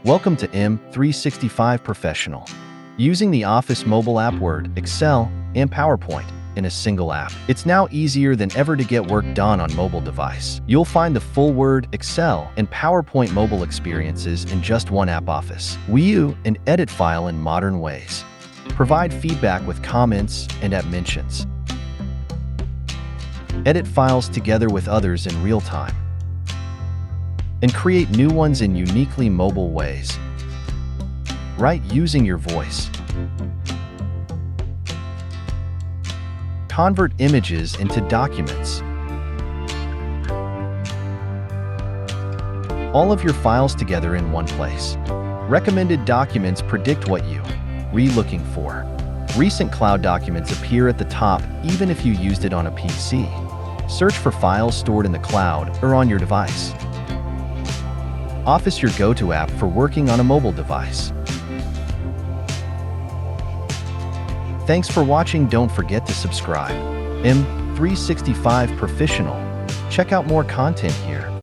Welcome to M365 Professional. Using the Office mobile app Word, Excel, and PowerPoint in a single app. It's now easier than ever to get work done on mobile device. You'll find the full Word, Excel, and PowerPoint mobile experiences in just one app. Office. We view and edit file in modern ways. Provide feedback with comments and app mentions. Edit files together with others in real time. And create new ones in uniquely mobile ways. Write using your voice. Convert images into documents. All of your files together in one place. Recommended documents predict what you are looking for. Recent cloud documents appear at the top even if you used it on a PC. Search for files stored in the cloud or on your device. Office, your go-to app for working on a mobile device. Thanks for watching. Don't forget to subscribe. M365 Professional. Check out more content here.